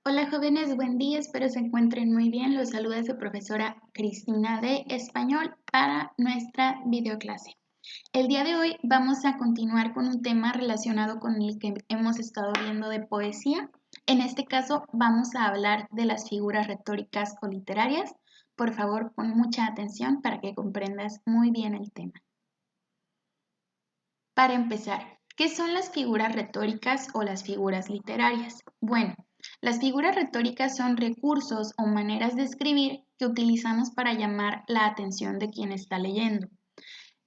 Hola jóvenes, buen día, espero se encuentren muy bien. Los saluda su profesora Cristina de Español para nuestra videoclase. El día de hoy vamos a continuar con un tema relacionado con el que hemos estado viendo de poesía. En este caso vamos a hablar de las figuras retóricas o literarias. Por favor, pon mucha atención para que comprendas muy bien el tema. Para empezar, ¿qué son las figuras retóricas o las figuras literarias? Bueno, las figuras retóricas son recursos o maneras de escribir que utilizamos para llamar la atención de quien está leyendo.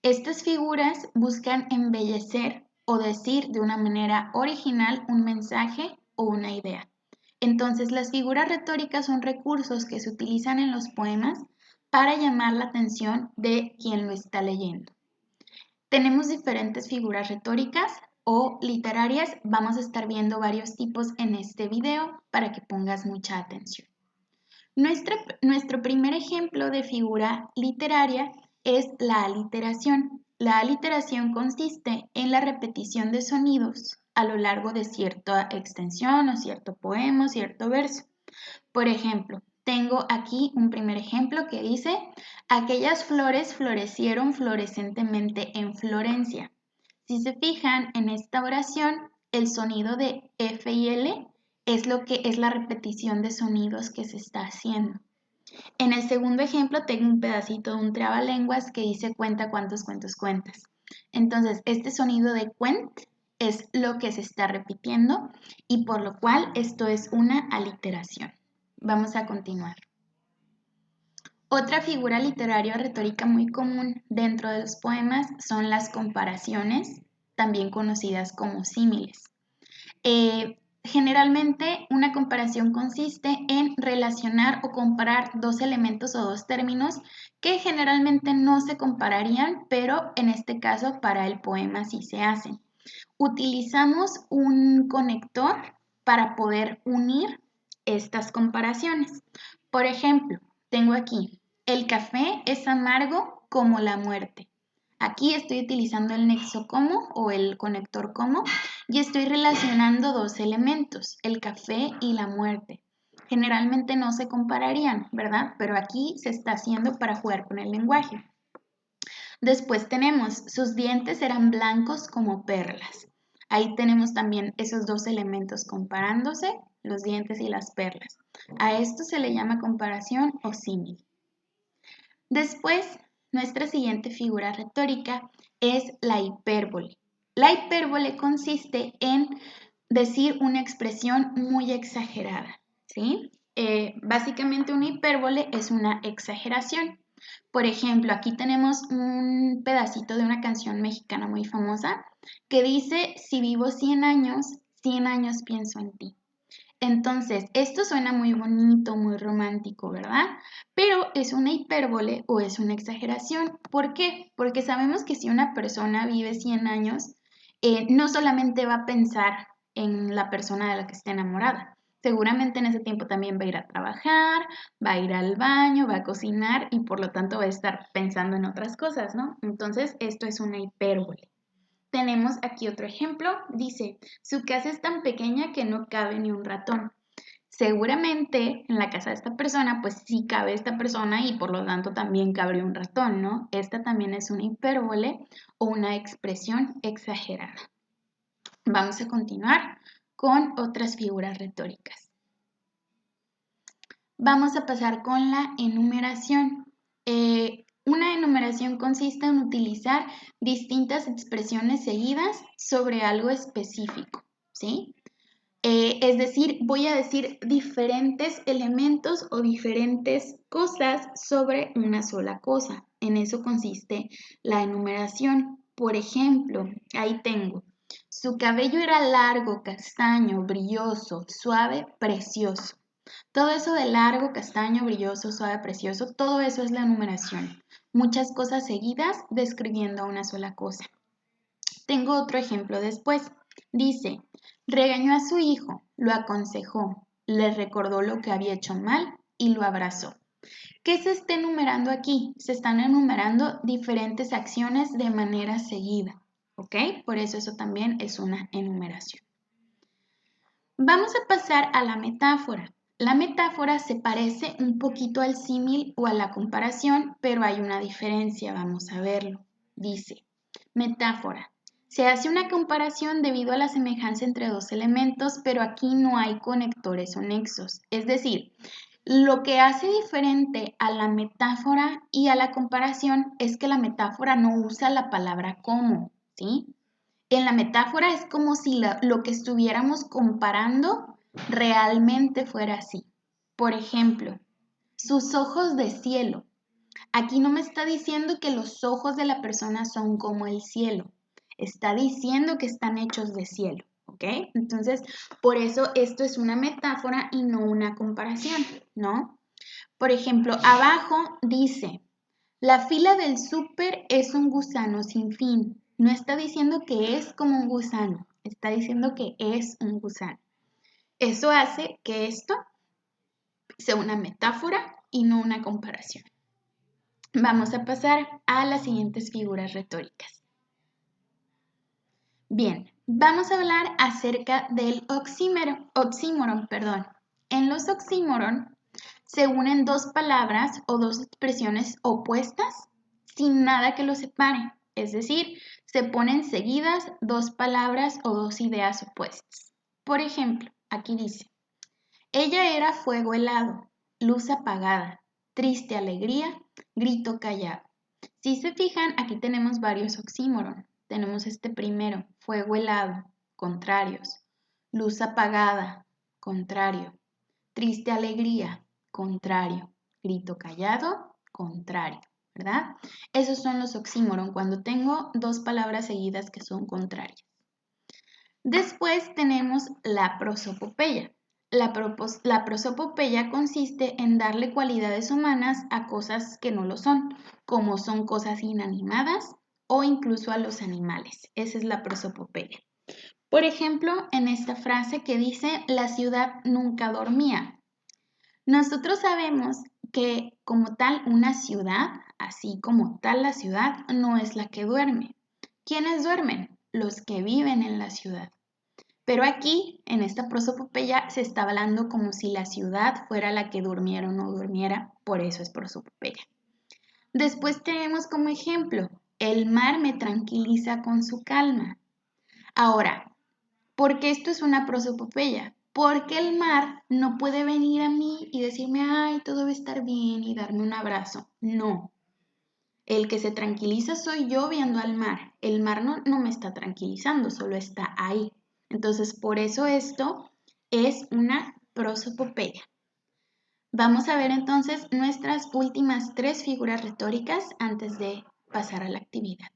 Estas figuras buscan embellecer o decir de una manera original un mensaje o una idea. Entonces, las figuras retóricas son recursos que se utilizan en los poemas para llamar la atención de quien lo está leyendo. Tenemos diferentes figuras retóricas o literarias. Vamos a estar viendo varios tipos en este video para que pongas mucha atención. Nuestro primer ejemplo de figura literaria es la aliteración. La aliteración consiste en la repetición de sonidos a lo largo de cierta extensión o cierto poema o cierto verso. Por ejemplo, tengo aquí un primer ejemplo que dice: aquellas flores florecieron florescentemente en Florencia. Si se fijan en esta oración, el sonido de F y L es lo que es la repetición de sonidos que se está haciendo. En el segundo ejemplo tengo un pedacito de un trabalenguas que dice cuenta cuántos cuentos cuentas. Entonces, este sonido de cuent es lo que se está repitiendo y por lo cual esto es una aliteración. Vamos a continuar. Otra figura literaria o retórica muy común dentro de los poemas son las comparaciones, también conocidas como símiles. Generalmente una comparación consiste en relacionar o comparar dos elementos o dos términos que generalmente no se compararían, pero en este caso para el poema sí se hacen. Utilizamos un conector para poder unir estas comparaciones. Por ejemplo, tengo aquí: el café es amargo como la muerte. Aquí estoy utilizando el nexo como o el conector como y estoy relacionando dos elementos, el café y la muerte. Generalmente no se compararían, ¿verdad? Pero aquí se está haciendo para jugar con el lenguaje. Después tenemos: sus dientes eran blancos como perlas. Ahí tenemos también esos dos elementos comparándose, los dientes y las perlas. A esto se le llama comparación o símil. Después, nuestra siguiente figura retórica es la hipérbole. La hipérbole consiste en decir una expresión muy exagerada, ¿sí? Básicamente una hipérbole es una exageración. Por ejemplo, aquí tenemos un pedacito de una canción mexicana muy famosa que dice: si vivo 100 años, 100 años pienso en ti. Entonces, esto suena muy bonito, muy romántico, ¿verdad? Pero es una hipérbole o es una exageración. ¿Por qué? Porque sabemos que si una persona vive 100 años, no solamente va a pensar en la persona de la que está enamorada. Seguramente en ese tiempo también va a ir a trabajar, va a ir al baño, va a cocinar y por lo tanto va a estar pensando en otras cosas, ¿no? Entonces, esto es una hipérbole. Tenemos aquí otro ejemplo. Dice: su casa es tan pequeña que no cabe ni un ratón. Seguramente en la casa de esta persona, pues sí cabe esta persona y por lo tanto también cabe un ratón, ¿no? Esta también es una hipérbole o una expresión exagerada. Vamos a continuar con otras figuras retóricas. Vamos a pasar con la enumeración. Una enumeración consiste en utilizar distintas expresiones seguidas sobre algo específico, ¿sí? Es decir, voy a decir diferentes elementos o diferentes cosas sobre una sola cosa. En eso consiste la enumeración. Por ejemplo, ahí tengo: su cabello era largo, castaño, brilloso, suave, precioso. Todo eso de largo, castaño, brilloso, suave, precioso, todo eso es la enumeración. Muchas cosas seguidas describiendo una sola cosa. Tengo otro ejemplo después. Dice: regañó a su hijo, lo aconsejó, le recordó lo que había hecho mal y lo abrazó. ¿Qué se está enumerando aquí? Se están enumerando diferentes acciones de manera seguida, ¿ok? Por eso también es una enumeración. Vamos a pasar a la metáfora. La metáfora se parece un poquito al símil o a la comparación, pero hay una diferencia, vamos a verlo. Dice, metáfora. Se hace una comparación debido a la semejanza entre dos elementos, pero aquí no hay conectores o nexos. Es decir, lo que hace diferente a la metáfora y a la comparación es que la metáfora no usa la palabra como, ¿sí? En la metáfora es como si lo que estuviéramos comparando realmente fuera así. Por ejemplo, sus ojos de cielo. Aquí no me está diciendo que los ojos de la persona son como el cielo. Está diciendo que están hechos de cielo, ¿ok? Entonces, por eso esto es una metáfora y no una comparación, ¿no? Por ejemplo, abajo dice, la fila del súper es un gusano sin fin. No está diciendo que es como un gusano, está diciendo que es un gusano. Eso hace que esto sea una metáfora y no una comparación. Vamos a pasar a las siguientes figuras retóricas. Bien, vamos a hablar acerca del oxímoron. En los oxímoron se unen dos palabras o dos expresiones opuestas sin nada que los separe. Es decir, se ponen seguidas dos palabras o dos ideas opuestas. Por ejemplo, aquí dice, ella era fuego helado, luz apagada, triste alegría, grito callado. Si se fijan, aquí tenemos varios oxímoron. Tenemos este primero, fuego helado, contrarios, luz apagada, contrario, triste alegría, contrario, grito callado, contrario, ¿verdad? Esos son los oxímoron cuando tengo dos palabras seguidas que son contrarias. Después tenemos la prosopopeya. La prosopopeya consiste en darle cualidades humanas a cosas que no lo son, como son cosas inanimadas o incluso a los animales. Esa es la prosopopeya. Por ejemplo, en esta frase que dice, la ciudad nunca dormía. Nosotros sabemos que como tal una ciudad, así como tal la ciudad, no es la que duerme. ¿Quiénes duermen? Los que viven en la ciudad. Pero aquí, en esta prosopopeya, se está hablando como si la ciudad fuera la que durmiera o no durmiera, por eso es prosopopeya. Después tenemos como ejemplo, el mar me tranquiliza con su calma. Ahora, ¿por qué esto es una prosopopeya? Porque el mar no puede venir a mí y decirme, ay, todo va a estar bien y darme un abrazo. No. El que se tranquiliza soy yo viendo al mar. El mar no me está tranquilizando, solo está ahí. Entonces, por eso esto es una prosopopeya. Vamos a ver entonces nuestras últimas tres figuras retóricas antes de pasar a la actividad.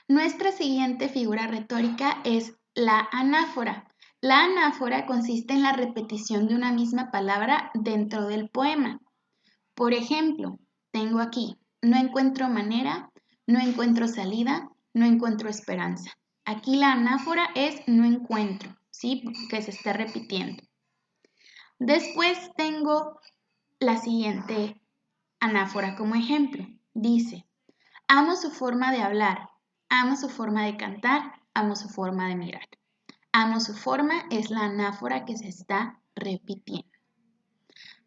Nuestra siguiente figura retórica es la anáfora. La anáfora consiste en la repetición de una misma palabra dentro del poema. Por ejemplo, tengo aquí, no encuentro manera, no encuentro salida, no encuentro esperanza. Aquí la anáfora es no encuentro, ¿sí? Que se está repitiendo. Después tengo la siguiente anáfora como ejemplo. Dice, amo su forma de hablar, amo su forma de cantar, amo su forma de mirar. Amo su forma es la anáfora que se está repitiendo.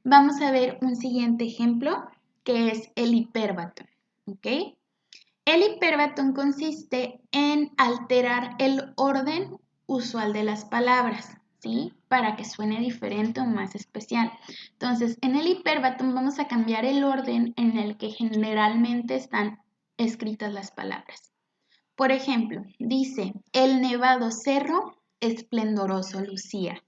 Vamos a ver un siguiente ejemplo que es el hiperbatón. ¿Ok? El hiperbatón consiste en alterar el orden usual de las palabras, ¿sí? Para que suene diferente o más especial. Entonces, en el hiperbatón vamos a cambiar el orden en el que generalmente están escritas las palabras. Por ejemplo, dice, el nevado cerro esplendoroso lucía.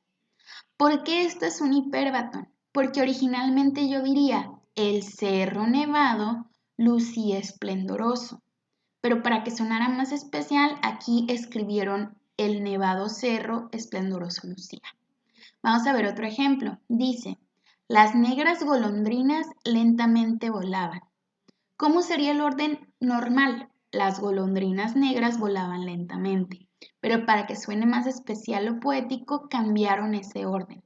¿Por qué esto es un hiperbatón? Porque originalmente yo diría, el cerro nevado lucía esplendoroso. Pero para que sonara más especial, aquí escribieron el nevado cerro esplendoroso lucía. Vamos a ver otro ejemplo. Dice, las negras golondrinas lentamente volaban. ¿Cómo sería el orden normal? Las golondrinas negras volaban lentamente, pero para que suene más especial o poético cambiaron ese orden.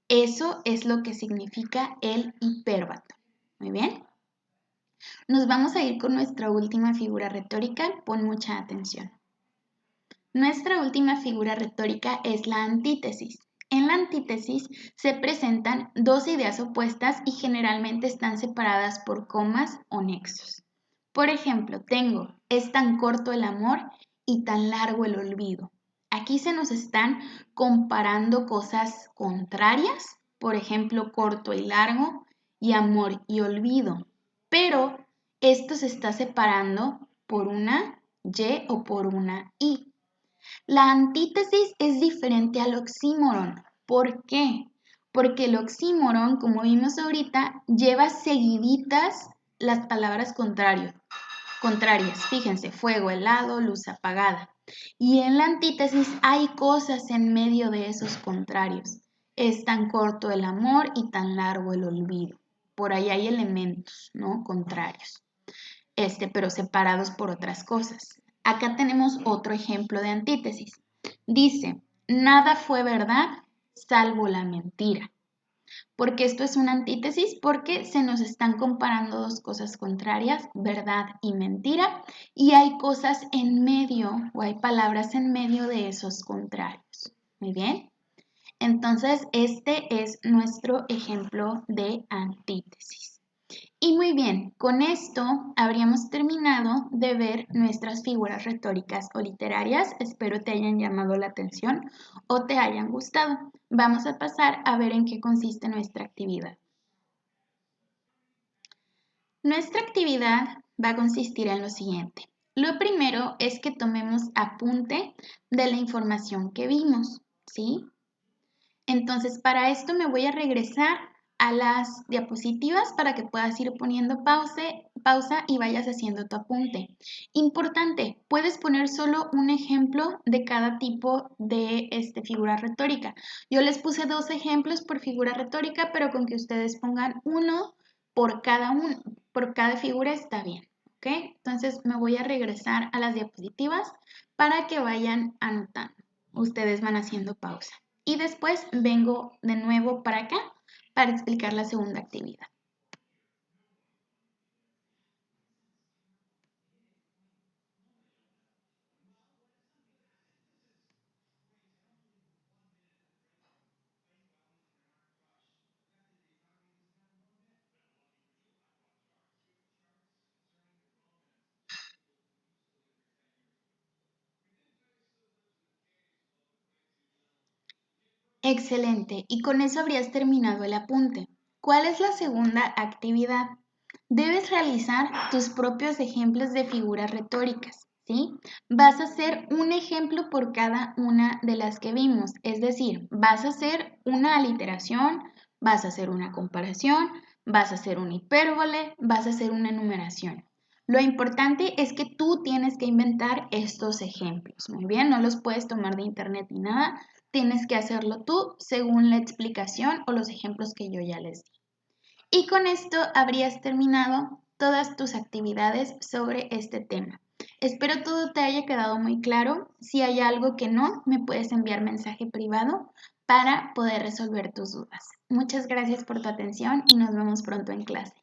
Eso es lo que significa el hiperbatón. Muy bien. Nos vamos a ir con nuestra última figura retórica. Pon mucha atención. Nuestra última figura retórica es la antítesis. En la antítesis se presentan dos ideas opuestas y generalmente están separadas por comas o nexos. Por ejemplo, tengo, es tan corto el amor y tan largo el olvido. Aquí se nos están comparando cosas contrarias, por ejemplo, corto y largo y amor y olvido. Pero esto se está separando por una Y o por una I. La antítesis es diferente al oxímoron. ¿Por qué? Porque el oxímoron, como vimos ahorita, lleva seguiditas las palabras contrarias. Fíjense, fuego helado, luz apagada. Y en la antítesis hay cosas en medio de esos contrarios. Es tan corto el amor y tan largo el olvido. Por ahí hay elementos, ¿no? Contrarios. Pero separados por otras cosas. Acá tenemos otro ejemplo de antítesis. Dice, nada fue verdad salvo la mentira. Porque esto es una antítesis porque se nos están comparando dos cosas contrarias, verdad y mentira, y hay cosas en medio o hay palabras en medio de esos contrarios. Muy bien. Entonces, este es nuestro ejemplo de antítesis. Y muy bien, con esto habríamos terminado de ver nuestras figuras retóricas o literarias. Espero te hayan llamado la atención o te hayan gustado. Vamos a pasar a ver en qué consiste nuestra actividad. Nuestra actividad va a consistir en lo siguiente. Lo primero es que tomemos apunte de la información que vimos, ¿sí? Entonces, para esto me voy a regresar a las diapositivas para que puedas ir poniendo pausa y vayas haciendo tu apunte. Importante, puedes poner solo un ejemplo de cada tipo de figura retórica. Yo les puse 2 ejemplos por figura retórica, pero con que ustedes pongan uno por cada figura está bien. ¿Ok? Entonces me voy a regresar a las diapositivas para que vayan anotando. Ustedes van haciendo pausa. Y después vengo de nuevo para acá para explicar la segunda actividad. Excelente, y con eso habrías terminado el apunte. ¿Cuál es la segunda actividad? Debes realizar tus propios ejemplos de figuras retóricas, ¿sí? Vas a hacer un ejemplo por cada una de las que vimos, es decir, vas a hacer una aliteración, vas a hacer una comparación, vas a hacer una hipérbole, vas a hacer una enumeración. Lo importante es que tú tienes que inventar estos ejemplos, muy bien, no los puedes tomar de internet ni nada, tienes que hacerlo tú según la explicación o los ejemplos que yo ya les di. Y con esto habrías terminado todas tus actividades sobre este tema. Espero todo te haya quedado muy claro. Si hay algo que no, me puedes enviar mensaje privado para poder resolver tus dudas. Muchas gracias por tu atención y nos vemos pronto en clase.